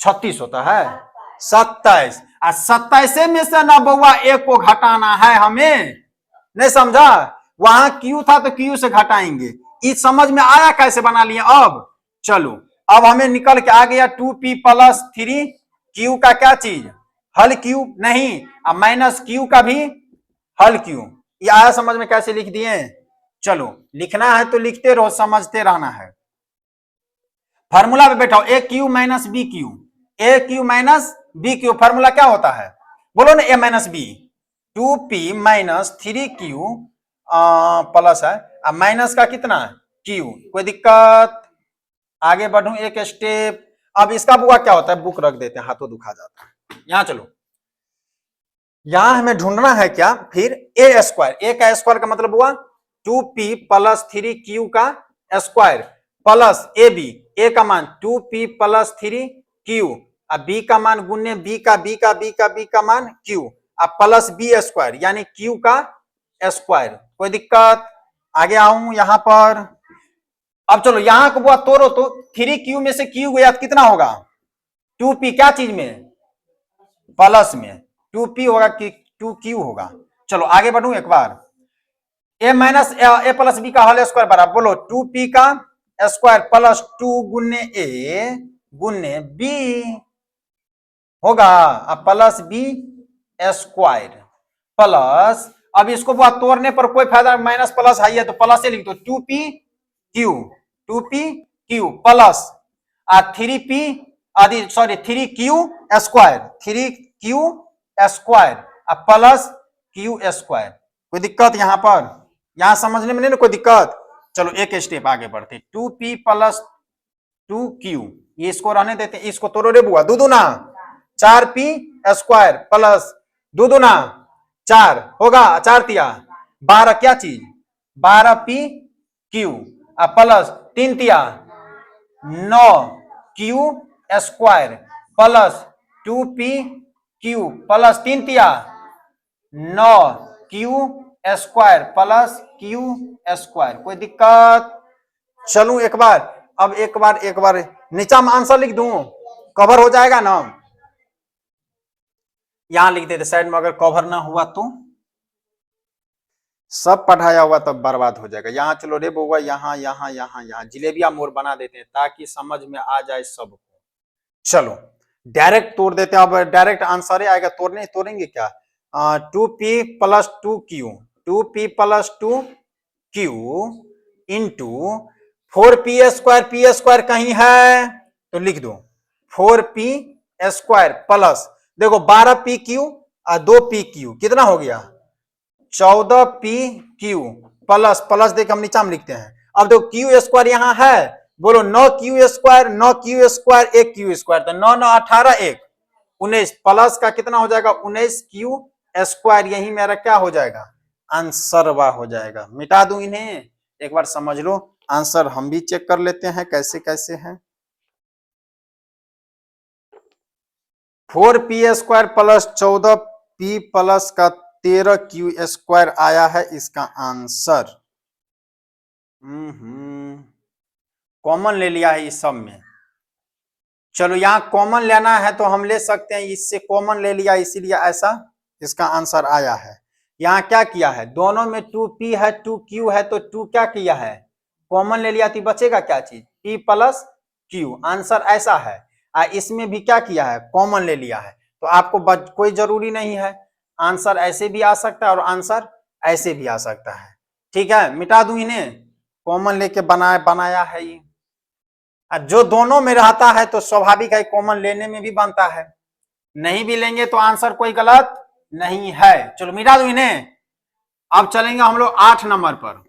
36 होता है, 27। और 27 में से ना बउआ एक को घटाना है हमें, नहीं समझा, वहां q था तो q से घटाएंगे। इस समझ में आया कैसे बना लिए। अब चलो, अब हमें निकल के आ गया 2p प्लस 3q का क्या चीज, हल q नहीं, अब माइनस q का भी हल q। ये आया समझ में कैसे लिख दिए। चलो लिखना है तो लिखते रहो, समझते रहना है। फार्मूला पे बैठाओ, A cube minus B cube, A cube minus B cube, formula क्या होता है बोलो ना, A minus B, 2p minus 3q plus है, अब माइनस का कितना q, कोई दिक्कत, आगे बढ़ू एक स्टेप। अब इसका बुआ क्या होता है, बुक रख देते हैं, हाथों दुखा जाता है। यहां चलो, यहां हमें ढूंढना है क्या, फिर ए स्क्वायर, ए का स्क्वायर का मतलब हुआ 2p प्लस 3q का स्क्वायर प्लस ए बी, ए का मान 2p प्लस 3q, अब बी का मान गुने बी का बी का मान q, अब प्लस बी स्क्वायर यानी q का स्क्वायर, कोई दिक्कत, आगे आऊं यहां पर। अब चलो यहां को बुआ तोड़ो तो 3q में से q गया तो कितना होगा, 2p क्या चीज में, प्लस में, 2p होगा कि 2q होगा। चलो आगे बढ़ू एक बार, ए माइनस ए प्लस बी का होल स्क्वायर बराबर, बोलो 2p का स्क्वायर प्लस 2 गुने ए गुने बी होगा, अब प्लस बी स्क्वायर प्लस, अब इसको बात तोड़ने पर कोई फायदा, माइनस प्लस आई है तो प्लस से लिख दो, 2p क्यू प्लस 3p आदि sorry 3q square, 3q square plus q square, कोई दिक्कत यहां पर, यहां समझने में नहीं ना कोई दिक्कत। चलो एक स्टेप आगे बढ़ते, 2p प्लस 2q, ये इसको रहने देते हैं, इसको तोड़ो रे बुआ, दो दूना 4p स्क्वायर प्लस दो दूना 4 होगा, 4 तिया 12 क्या चीज, 12p प्लस 3 तिया 9q square plus 2p plus 3 तिया 9q square plus q square, कोई दिक्कत। चलू एक बार, अब एक बार नीचा में आंसर लिख दूं, कवर हो जाएगा ना, यहां लिख देते साइड में, अगर कवर ना हुआ तो सब पढ़ाया हुआ तब बर्बाद हो जाएगा। यहाँ चलो रे बउआ, यहाँ जिलेबिया मोड़ बना देते हैं ताकि समझ में आ जाए सबको। चलो डायरेक्ट तोड़ देते हैं, अब डायरेक्ट आंसर ही आएगा, तोड़ेंगे क्या, 2p plus 2q, 2p plus 2q into 4p square कहीं है तो लिख दो 4p स्क्वायर प्लस, देखो 12pq और 2pq कितना हो गया, 14pq प्लस प्लस देख हम नीचा में लिखते हैं। अब देखो क्यू स्क्वायर यहां है, बोलो 9q square, 9q square, 1q square, तो 9 9 18 1 19 प्लस का कितना हो जाएगा 19q स्क्वायर, यही मेरा क्या हो जाएगा आंसर वाह हो जाएगा। मिटा दूं इन्हें, एक बार समझ लो, आंसर हम भी चेक कर लेते हैं कैसे कैसे है। 4p square plus 14p plus का 13q स्क्वायर आया है इसका आंसर। कॉमन ले लिया है इस सब में। चलो यहाँ कॉमन लेना है तो हम ले सकते हैं, इससे कॉमन ले लिया इसीलिए ऐसा इसका आंसर आया है। यहाँ क्या किया है, दोनों में 2p है 2q है, तो 2 क्या किया है कॉमन ले लिया, तो बचेगा क्या चीज p प्लस q, आंसर ऐसा है। इसमें भी क्या किया है कॉमन ले लिया है, तो आपको कोई जरूरी नहीं है, आंसर ऐसे भी आ सकता है और आंसर ऐसे भी आ सकता है। ठीक है, मिटा दूं इन्हें, कॉमन लेके बनाया है ये, जो दोनों में रहता है तो स्वाभाविक है कॉमन लेने में भी बनता है, नहीं भी लेंगे तो आंसर कोई गलत नहीं है। चलो मिटा दो इन्हें। अब चलेंगे हम लोग 8 नंबर पर,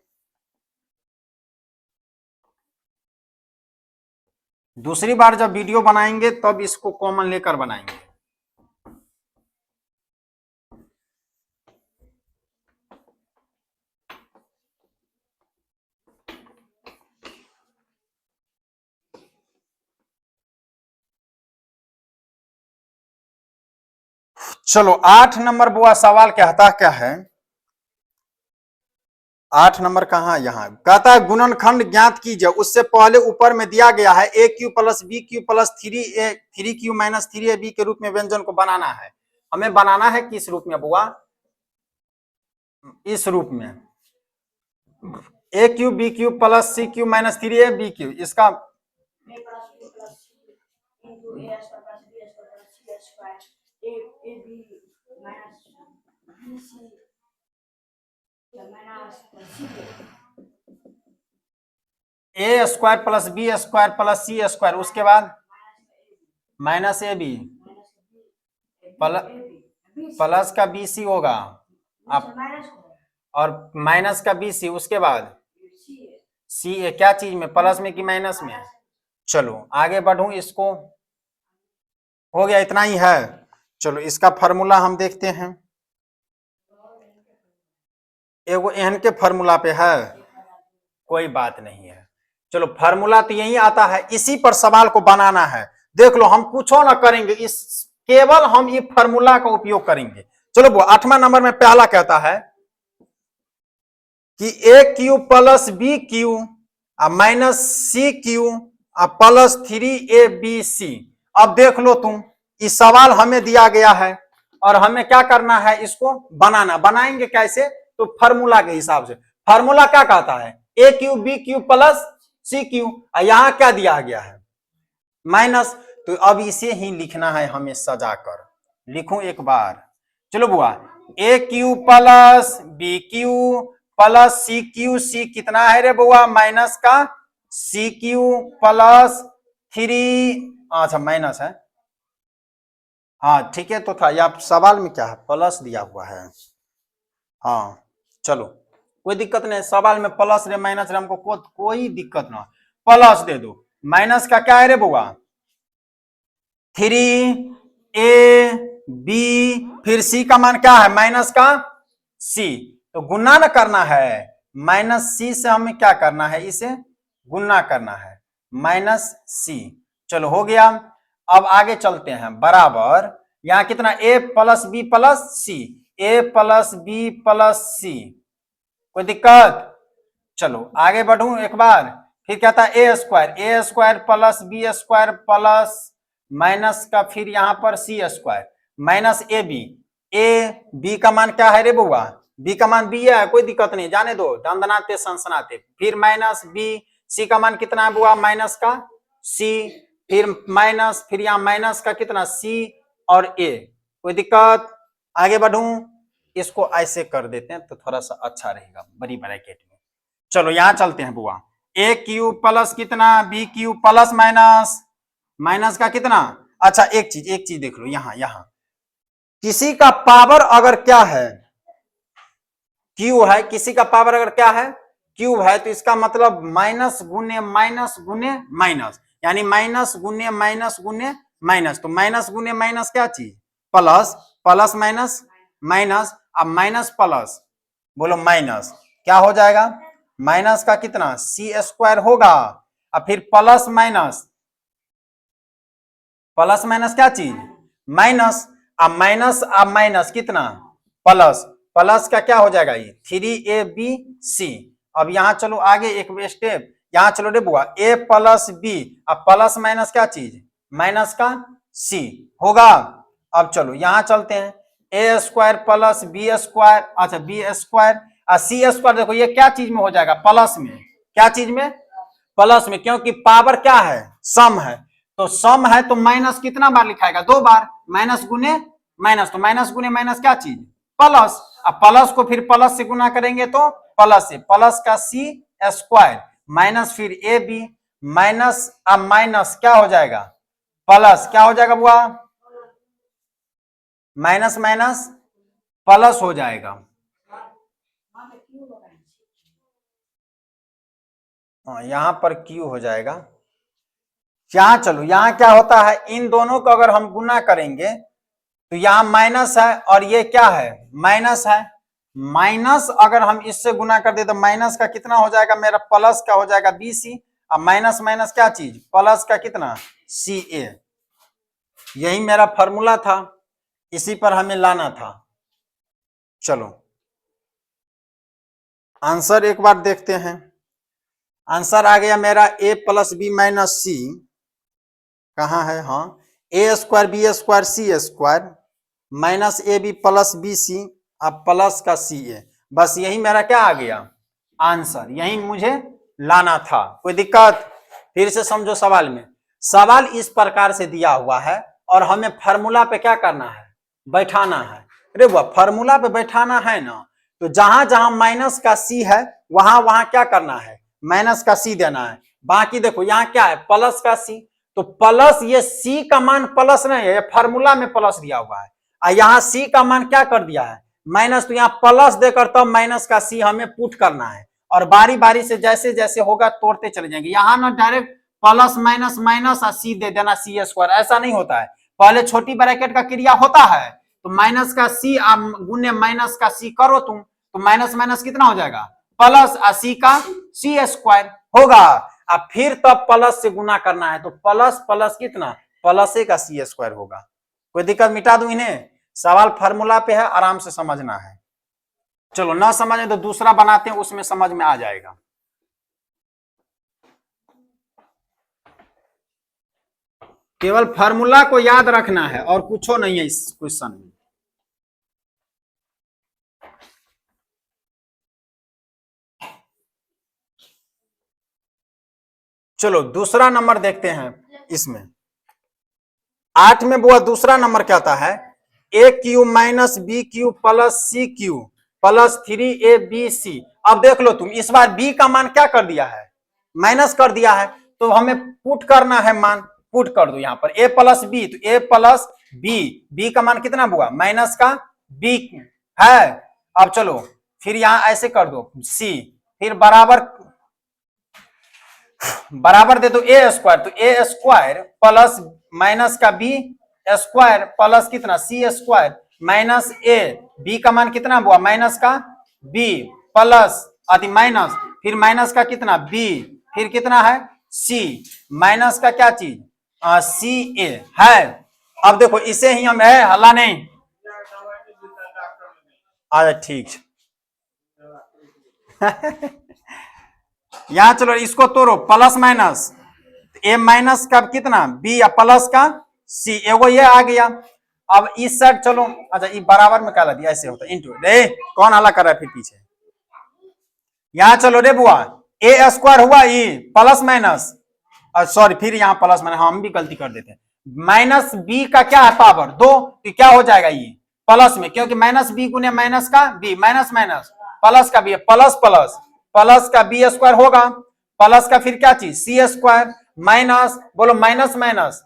दूसरी बार जब वीडियो बनाएंगे तब इसको कॉमन लेकर बनाएंगे। चलो 8 नंबर बुआ सवाल कहता क्या है, 8 नंबर कहाँ, यहाँ कहता है गुणनखंड ज्ञात कीजिए, उससे पहले ऊपर में दिया गया है A cube plus B cube plus 3 cube minus 3ab के रूप में व्यंजन को बनाना है। हमें बनाना है किस रूप में बुआ, इस रूप में A cube B cube plus C cube minus 3ab cube, इसका A square plus B square plus C square, उसके बाद माइनस ए बी प्लस का बी सी होगा आप, और माइनस का बी सी, उसके बाद सी ए, क्या चीज में, प्लस में कि माइनस में। चलो आगे बढ़ूं, इसको हो गया, इतना ही है। चलो इसका फार्मूला हम देखते हैं, एगो एन के फार्मूला पे है, कोई बात नहीं है। चलो फार्मूला तो यही आता है, इसी पर सवाल को बनाना है। देख लो हम कुछ ना करेंगे, इस केवल हम ये फार्मूला का उपयोग करेंगे। चलो वो 8वां नंबर में पहला कहता है कि A cube plus B cube minus C cube plus 3abc। अब देख लो तुम, इस सवाल हमें दिया गया है और हमें क्या करना है, इसको बनाना। बनाएंगे कैसे, तो फार्मूला के हिसाब से। फार्मूला क्या कहता है, A cube B cube plus C cube, यहां क्या दिया गया है, माइनस। तो अब इसे ही लिखना है हमें सजाकर, लिखूं एक बार। चलो बुआ, A cube plus B cube plus C cube, C कितना है रे बुआ, माइनस का सी क्यू प्लस 3, अच्छा माइनस है, हाँ ठीक है। तो था या सवाल में क्या है, प्लस दिया हुआ है, हाँ चलो कोई दिक्कत नहीं, सवाल में प्लस रे माइनस रे हमको कोई दिक्कत ना, प्लस दे दो। माइनस का क्या है रे बुआ, 3ab, फिर सी का मान क्या है, माइनस का सी, तो गुना न करना है, माइनस सी से हमें क्या करना है, इसे गुना करना है, माइनस सी। चलो हो गया। अब आगे चलते हैं, बराबर यहां कितना, ए प्लस बी प्लस सी, ए प्लस बी प्लस सी, कोई दिक्कत। चलो आगे बढ़ू एक बार, फिर कहता है A square plus B square plus minus का फिर यहां पर C square minus A B का मान क्या है रे बुआ, बी का मान बी है, कोई दिक्कत नहीं, जाने दो, दंदनाते सनसनाते। फिर माइनस बी, सी का मान कितना है बुआ, माइनस का सी, फिर माइनस, फिर यहाँ माइनस का कितना सी और ए, कोई दिक्कत। आगे बढ़ू, इसको ऐसे कर देते हैं तो थोड़ा सा अच्छा रहेगा, बड़ी ब्रैकेट में। चलो यहां चलते हैं बुआ, ए क्यू प्लस कितना B cube plus minus, minus का कितना, अच्छा एक चीज देख लो, यहां किसी का पावर अगर क्या है, क्यू है, किसी का पावर अगर क्या है, क्यूब है, तो इसका मतलब माइनस गुने माइनस गुने माइनस, यानी माइनस गुने माइनस गुने माइनस। तो माइनस गुने माइनस क्या चीज, प्लस, प्लस माइनस माइनस, अब माइनस प्लस, बोलो माइनस, क्या हो जाएगा, माइनस का कितना सी स्क्वायर होगा, और फिर प्लस माइनस, प्लस माइनस क्या चीज, माइनस, अब माइनस कितना प्लस, प्लस का क्या हो जाएगा ये 3abc। अब यहां चलो आगे एक स्टेप, यहां चलो रे बुआ, ए प्लस बी, अब प्लस माइनस क्या चीज, माइनस का सी होगा। अब चलो यहां चलते हैं, ए स्क्वायर प्लस बी स्क्वायर, अच्छा बी स्क्वायर और सी स्क्वायर, देखो ये क्या चीज में हो जाएगा, प्लस में, क्या चीज में, प्लस में, क्योंकि पावर क्या है, सम है। तो सम है तो माइनस कितना बार लिखाएगा, 2 बार, माइनस गुने माइनस, तो माइनस गुने माइनस क्या चीज, प्लस। अब प्लस को फिर प्लस से गुना करेंगे तो प्लस से, प्लस का सी स्क्वायर माइनस फिर ए बी माइनस, अब माइनस क्या हो जाएगा, प्लस क्या हो जाएगा बुआ, माइनस माइनस प्लस हो जाएगा। यहां पर क्यू हो जाएगा। यहां चलो, यहां क्या होता है, इन दोनों को अगर हम गुना करेंगे तो यहां माइनस है और ये क्या है, माइनस है। माइनस अगर हम इससे गुना कर दे तो माइनस का कितना हो जाएगा मेरा, प्लस का हो जाएगा बी सी, अब माइनस माइनस क्या चीज, प्लस का कितना सी ए, यही मेरा फॉर्मूला था। इसी पर हमें लाना था। चलो आंसर एक बार देखते हैं। आंसर आ गया मेरा a plus B minus C, कहाँ है, हाँ, A square B square C square minus A B plus B C, अब प्लस का सी ए। बस यही मेरा क्या आ गया आंसर, यही मुझे लाना था। कोई दिक्कत? फिर से समझो सवाल में। सवाल इस प्रकार से दिया हुआ है और हमें फार्मूला पे क्या करना है, बैठाना है। अरे वह फार्मूला पे बैठाना है ना, तो जहां जहां माइनस का सी है वहां वहां क्या करना है, माइनस का सी देना है। बाकी देखो यहाँ क्या है, प्लस का सी, तो प्लस, ये सी का मान प्लस नहीं है, ये फार्मूला में प्लस दिया हुआ है, और यहाँ सी का मान क्या कर दिया है माइनस, तो यहाँ प्लस देकर तब माइनस का सी हमें पुट करना है। और बारी बारी से जैसे जैसे होगा तोड़ते चले जाएंगे। यहाँ ना डायरेक्ट प्लस माइनस माइनस और सी दे देना सी स्क्वायर, ऐसा नहीं होता है। पहले छोटी ब्रैकेट का क्रिया होता है, तो माइनस का सी गुने माइनस का सी करो तुम, तो माइनस माइनस कितना हो जाएगा प्लस, और सी का सी स्क्वायर होगा। अब फिर तब प्लस से गुना करना है, तो प्लस प्लस कितना, प्लस ए का सी स्क्वायर होगा। कोई दिक्कत? मिटा दूं इन्हें। सवाल फार्मूला पे है, आराम से समझना है। चलो ना समझे तो दूसरा बनाते हैं, उसमें समझ में आ जाएगा। केवल फार्मूला को याद रखना है और कुछ नहीं है इस क्वेश्चन में। चलो दूसरा नंबर देखते हैं। इसमें 8 में वो दूसरा नंबर क्या आता है, A cube minus B cube plus C cube plus 3ab। अब देख लो तुम, इस बार बी का मान क्या कर दिया है, माइनस कर दिया है, तो हमें पुट करना है मान, पुट कर दो यहाँ पर a प्लस बी, तो a प्लस बी का मान कितना हुआ माइनस का b है। अब चलो फिर यहाँ ऐसे कर दो c, फिर बराबर दे दो ए स्क्वायर, तो ए स्क्वायर प्लस माइनस का बी स्क्वायर प्लस कितना सी स्क्वायर माइनस ए, बी का मान कितना हुआ माइनस का बी प्लस आदि माइनस, फिर माइनस का कितना बी, फिर कितना है सी, माइनस का क्या चीज सी ए है। अब देखो इसे ही हम है हल्ला नहीं, अच्छा ठीक यहां चलो इसको तोड़ो, प्लस माइनस ए माइनस का कितना बी या प्लस का सी, एगो ये आ गया। अब इस साइड चलो, अच्छा ये बराबर में काला दिया, ऐसे होता है इंटू, रे कौन हल्ला कर रहा है फिर पीछे। यहां चलो रे बुआ, ए स्क्वायर हुआ ई प्लस माइनस, सॉरी फिर यहाँ प्लस माइनस, हम भी गलती कर देते हैं। माइनस बी का क्या है पावर 2, तो क्या हो जाएगा ये प्लस में, क्योंकि माइनस बी गुने माइनस का बी, माइनस माइनस प्लस का बी, प्लस प्लस प्लस का बी स्क्वायर होगा, प्लस का फिर क्या चीज सी स्क्वायर माइनस, बोलो माइनस माइनस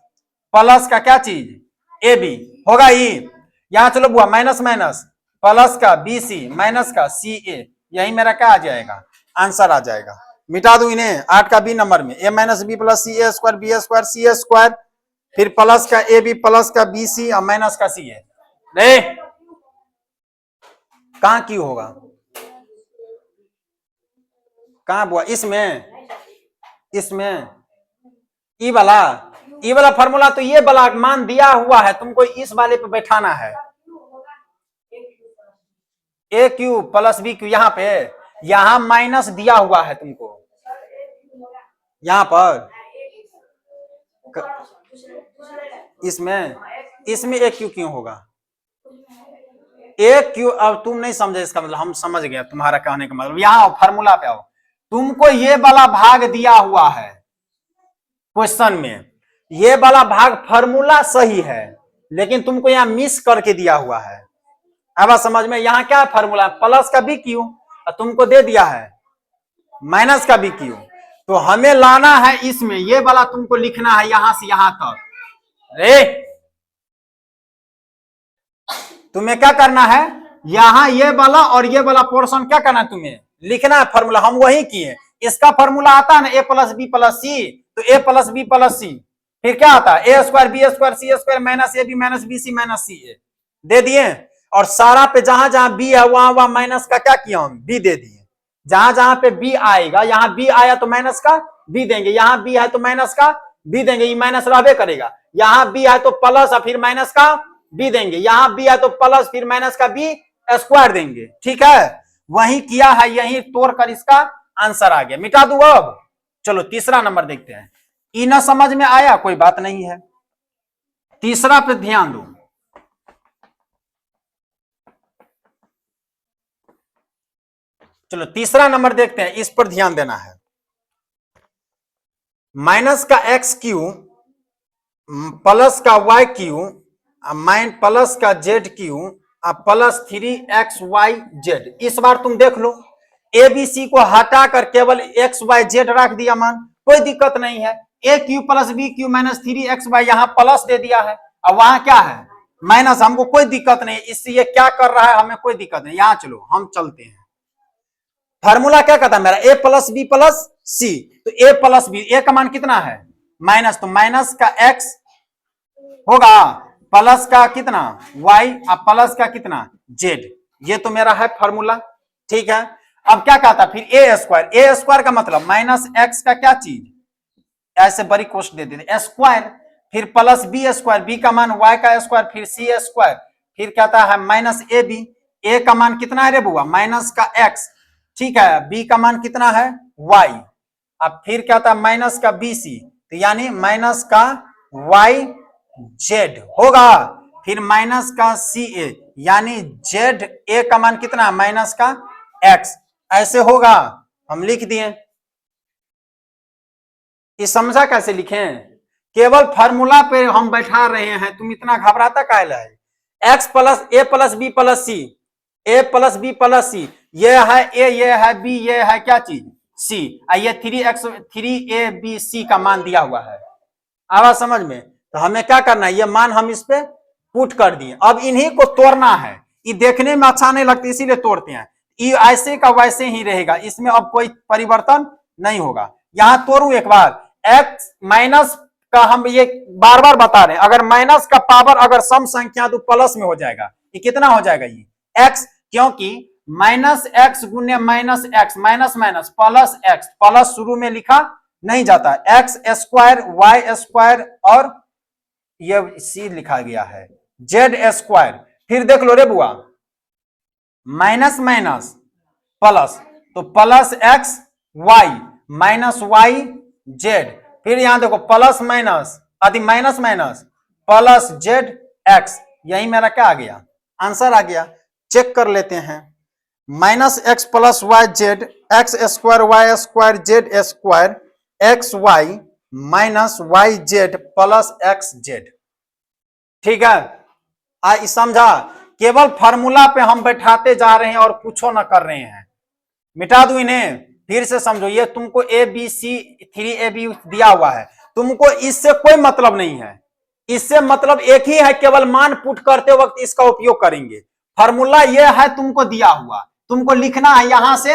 प्लस का क्या चीज ए बी होगा ये। यहां चलो बुआ माइनस माइनस प्लस का बी सी माइनस का सी ए, यही मेरा क्या आ जाएगा आंसर आ जाएगा। मिटा दू इन्हें 8 का बी नंबर में, ए माइनस बी प्लस सी ए स्क्वायर बी स्क्वायर सी ए स्क्वायर, फिर प्लस का ए बी प्लस का बी सी और माइनस का सी ए। रे कहां क्यों होगा, कहां बुआ, इसमें ई वाला फार्मूला, तो ये वाला मान दिया हुआ है, तुमको इस वाले पे बैठाना है, A cube plus B Q, यहाँ पे यहाँ माइनस दिया हुआ है तुमको, यहाँ पर इसमें ए क्यू क्यों होगा, ए क्यू, अब तुम नहीं समझे इसका मतलब, हम समझ गए तुम्हारा कहने का मतलब। यहाँ फार्मूला पे आओ, तुमको ये वाला भाग दिया हुआ है क्वेश्चन में, ये वाला भाग फार्मूला सही है, लेकिन तुमको यहाँ मिस करके दिया हुआ है। अब समझ में, यहाँ क्या फार्मूला प्लस का बी क्यू, तुमको दे दिया है माइनस का बी क्यू, तो हमें लाना है इसमें, ये वाला तुमको लिखना है यहां से यहां तक। अरे तुम्हें क्या करना है, यहां ये वाला और ये वाला पोर्शन क्या करना है, तुम्हें लिखना है फार्मूला, हम वही किए। इसका फार्मूला आता है ना A plus B plus C, तो A plus B plus C, फिर क्या आता है A square B square C square minus A B minus B C minus C A दे दिए, और सारा पे जहां जहां बी है वहां वहां माइनस का क्या किया हम बी दे दिए। जहां जहां पे बी आएगा, यहाँ बी आया तो माइनस का बी देंगे, यहाँ बी है तो माइनस का बी देंगे, ये माइनस रहबे करेगा, यहाँ बी है तो प्लस और फिर माइनस का बी देंगे, यहां बी है तो प्लस फिर माइनस का बी स्क्वायर देंगे, ठीक है। वही किया है, यही तोड़कर इसका आंसर आ गया। मिटा दूं अब। चलो तीसरा नंबर देखते हैं। ई ना समझ में आया कोई बात नहीं है, तीसरा पे ध्यान दो। चलो तीसरा नंबर देखते हैं, इस पर ध्यान देना है। माइनस का एक्स क्यू प्लस का वाई क्यू प्लस का जेड क्यू प्लस 3xyz। इस बार तुम देख लो, ए बी सी को हटाकर केवल एक्स वाई जेड रख दिया मान, कोई दिक्कत नहीं है। A cube plus B cube minus 3xy यहां प्लस दे दिया है, अब वहां क्या है माइनस, हमको कोई दिक्कत नहीं, इससे ये क्या कर रहा है हमें कोई दिक्कत नहीं। यहां चलो हम चलते हैं, फार्मूला क्या कहता है मेरा, ए प्लस बी प्लस सी, तो ए प्लस बी, ए का मान कितना है माइनस, तो माइनस का एक्स होगा प्लस का कितना y और प्लस का कितना z, ये तो मेरा है फॉर्मूला, ठीक है। अब क्या कहता फिर ए स्क्वायर का मतलब माइनस एक्स का क्या चीज, ऐसे बड़ी कोष्ट दे देते स्क्वायर, फिर प्लस बी स्क्वायर, बी का मान y का स्क्वायर, फिर सी स्क्वायर, फिर कहता है माइनस ए बी, ए का मान कितना है रे बुआ माइनस का x, ठीक है, बी का मान कितना है y, अब फिर कहता है माइनस का बी सी, तो यानी माइनस का y जेड होगा, फिर माइनस का सी ए, यानी जेड ए का मान कितना माइनस का एक्स, ऐसे होगा। हम लिख दिए, ये समझा कैसे लिखें, केवल फार्मूला पे हम बैठा रहे हैं, तुम इतना घबराता काहे ला है। एक्स प्लस ए प्लस बी प्लस सी, ए प्लस बी प्लस सी, ये है ए, ये है बी, ये है क्या चीज सी, ये 3a b c का मान दिया हुआ है, आवाज समझ में। तो हमें क्या करना है, ये मान हम इस पे पुट कर दिए, अब इन्हीं को तोड़ना है, ये देखने में अच्छा नहीं लगता इसीलिए तोड़ते हैं, ये ऐसे का वैसे ही रहेगा, इसमें अब कोई परिवर्तन नहीं होगा। यहां तोड़ू एक बार, x माइनस का हम ये बार बार बता रहे हैं, अगर माइनस का पावर अगर सम संख्या तो प्लस में हो जाएगा, ये कितना हो जाएगा ये x, क्योंकि माइनस एक्स गुने minus x, minus minus plus x, plus शुरू में लिखा नहीं जाता, एक्स स्क्वायर वाई स्क्वायर और ये सी लिखा गया है जेड स्क्वायर, फिर देख लो रे बुआ माइनस माइनस प्लस, तो plus X Y minus Y Z, फिर यहां देखो प्लस माइनस आदि minus minus plus Z X, यही मेरा क्या आ गया आंसर आ गया। चेक कर लेते हैं, minus X plus Y Z X square Y square Z square X Y minus Y Z plus X Z, ठीक है। समझा, केवल फार्मूला पे हम बैठाते जा रहे हैं और कुछ न कर रहे हैं। मिटा दू इन्हें, फिर से समझो, ये तुमको ए बी सी 3ab दिया हुआ है, तुमको इससे कोई मतलब नहीं है, इससे मतलब एक ही है, केवल मान पुट करते वक्त इसका उपयोग करेंगे। फार्मूला ये है तुमको दिया हुआ, तुमको लिखना है यहां से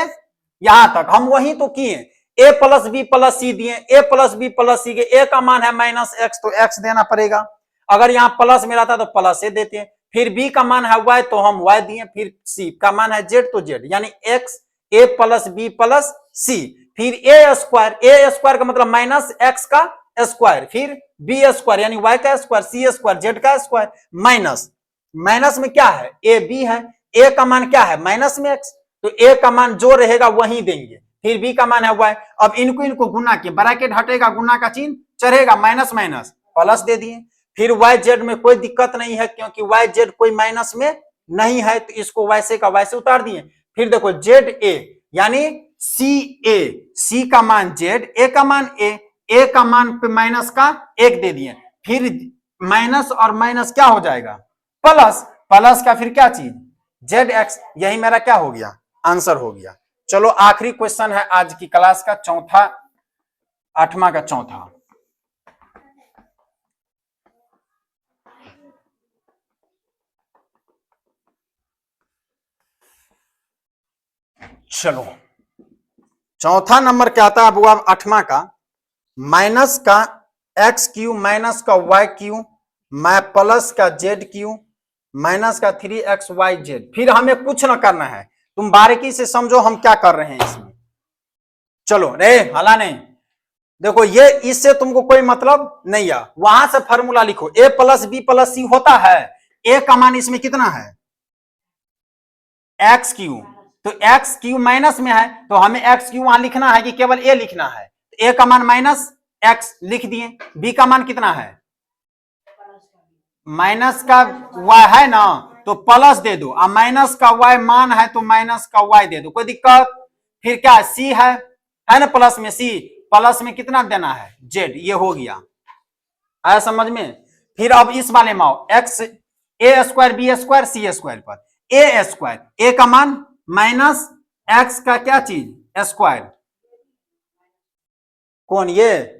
यहां तक, हम वही तो किए, ए प्लस बी प्लस सी दिए, ए प्लस बी प्लस सी के ए का मान है माइनस एक्स तो एक्स देना पड़ेगा, अगर यहाँ प्लस मिला था तो प्लस से देते हैं, फिर बी का मान है वाई तो हम वाई दिए, फिर सी का मान है जेड तो जेड, यानी एक्स ए प्लस बी प्लस सी, फिर ए स्क्वायर का मतलब माइनस एक्स का स्क्वायर, फिर बी स्क्वायर यानी वाई का स्क्वायर, सी स्क्वायर जेड का स्क्वायर, माइनस माइनस में क्या है ए बी है, ए का मान क्या है माइनस में एक्स, तो ए का मान जो रहेगा वही देंगे, फिर बी का मान है वाई, अब इनको गुना के ब्रैकेट हटेगा, गुना का चिन्ह चढ़ेगा, माइनस माइनस प्लस दे दिए, फिर वाई जेड में कोई दिक्कत नहीं है क्योंकि वाई जेड कोई माइनस में नहीं है, तो इसको वैसे का वैसे उतार दिए, फिर देखो जेड ए यानी सी का मान जेड, ए का मान ए का मान पे माइनस का एक दे दिए, फिर माइनस और माइनस क्या हो जाएगा प्लस, प्लस का फिर क्या चीज जेड एक्स, यही मेरा क्या हो गया आंसर हो गया। चलो आखिरी क्वेश्चन है आज की क्लास का, चौथा 8वां का चौथा, चलो चौथा नंबर क्या आता है बुआ 8वां का, माइनस का एक्स क्यू माइनस का वाई क्यू प्लस का जेड क्यू माइनस का 3xyz, फिर हमें कुछ ना करना है, तुम बारीकी से समझो हम क्या कर रहे हैं इसमें। चलो रे हला नहीं, देखो ये इससे तुमको कोई मतलब नहीं है, वहां से फॉर्मूला लिखो, ए प्लस बी प्लस सी होता है, ए का मान इसमें कितना है, एक्स क्यू, तो एक्स क्यू माइनस में है तो हमें एक्स क्यू वहां लिखना है कि केवल ए लिखना है, ए का मान माइनस एक्स लिख दिए, बी का मान कितना है, माइनस का वाई है ना तो प्लस दे दो, अब माइनस का वाई मान है तो माइनस का वाई दे दो, कोई दिक्कत। फिर क्या सी है ना प्लस में, सी प्लस में कितना देना है जेड, ये हो गया, आया समझ में। फिर अब इस वाले में आओ, एक्स ए square B square C square पर, ए स्क्वायर ए का मान माइनस एक्स का क्या चीज स्क्वायर, कौन ये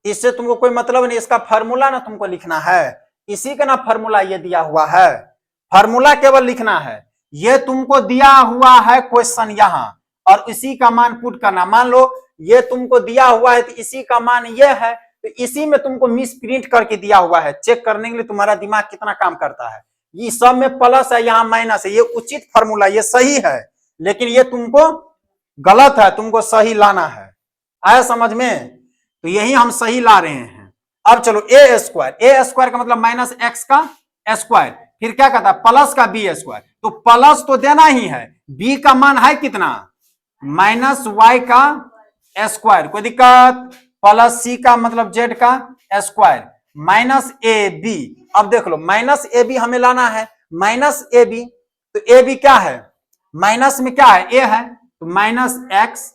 इससे तुमको कोई मतलब नहीं, इसका फार्मूला ना तुमको लिखना है, इसी का ना फार्मूला ये दिया हुआ है, फार्मूला केवल लिखना है, ये तुमको दिया हुआ है क्वेश्चन यहां, और इसी का मान पुट करना, मान लो ये तुमको दिया हुआ है तो इसी का मान ये है, तो इसी में तुमको मिस प्रिंट करके दिया हुआ है, चेक करने के लिए तुम्हारा दिमाग कितना काम करता है, ये सब में प्लस है यहाँ माइनस है, ये उचित फार्मूला, ये सही है, लेकिन ये तुमको गलत है, तुमको सही लाना है, आया समझ में, तो यही हम सही ला रहे हैं। अब चलो ए स्क्वायर का मतलब माइनस एक्स का स्क्वायर, फिर क्या कहता है प्लस का बी स्क्वायर, तो प्लस तो देना ही है, बी का मान है कितना माइनस वाई का स्क्वायर, कोई दिक्कत, प्लस सी का मतलब जेड का स्क्वायर माइनस ए बी, अब देख लो माइनस ए बी हमें लाना है, माइनस ए बी, तो ए बी क्या है, माइनस में क्या है ए है, तो माइनस एक्स,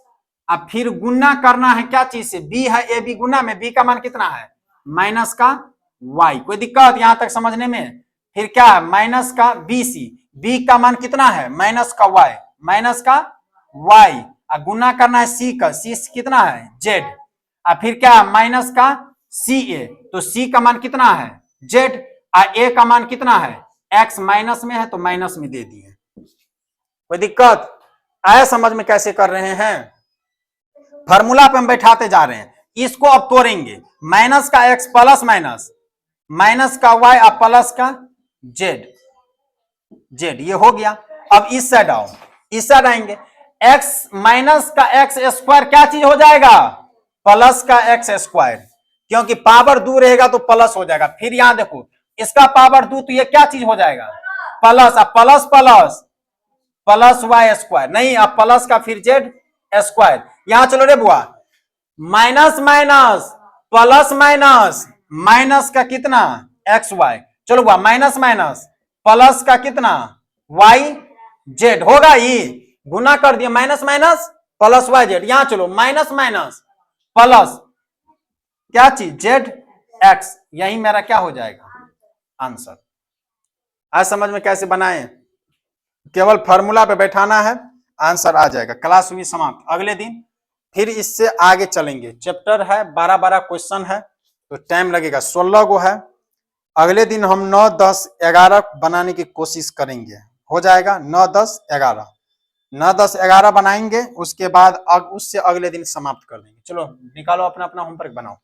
अब फिर गुना करना है क्या चीज से, बी है ए बी गुना में, बी का मान कितना है माइनस का वाई, कोई दिक्कत यहां तक समझने में। फिर क्या है माइनस का बी सी, बी का मान कितना है माइनस का वाई, माइनस का वाई, और गुना करना है सी का, सी कितना है जेड, और फिर क्या माइनस का सी ए, तो सी का मान कितना है जेड, और ए का मान कितना है एक्स, माइनस में है तो माइनस में दे दिए, कोई दिक्कत आया समझ में कैसे कर रहे हैं, फार्मूला पे हम बैठाते जा रहे हैं, इसको अब तोड़ेंगे, माइनस का एक्स प्लस माइनस, माइनस का वाई और प्लस का जेड, ये हो गया। अब इस साइड आओ, इस साइड आएंगे, एक्स माइनस का एक्स स्क्वायर क्या चीज हो जाएगा प्लस का एक्स स्क्वायर, क्योंकि पावर दूर रहेगा तो प्लस हो जाएगा, फिर यहां देखो इसका पावर दू तो ये क्या चीज हो जाएगा प्लस, अब plus plus plus Y square, नहीं अब प्लस का फिर जेड स्क्वायर, यहां चलो रे बुआ, minus minus plus minus, minus का कितना एक्स वाई, चलो बुआ माइनस माइनस प्लस का कितना वाई जेड, होगा ये गुना कर दिया, minus minus plus Y Z, यहां चलो माइनस माइनस प्लस क्या चीज जेड एक्स, यही मेरा क्या हो जाएगा आंसर। आज समझ में कैसे बनाए, केवल फार्मूला पे बैठाना है आंसर आ जाएगा। क्लास हुई समाप्त, अगले दिन फिर इससे आगे चलेंगे, चैप्टर है 12 क्वेश्चन है तो टाइम लगेगा, 16 गो है, अगले दिन हम 9, 10, 11 बनाने की कोशिश करेंगे, हो जाएगा 9, 10, 11, 9, 10, 11 बनाएंगे, उसके बाद उससे अगले दिन समाप्त कर देंगे। चलो निकालो अपना अपना होमवर्क बनाओ।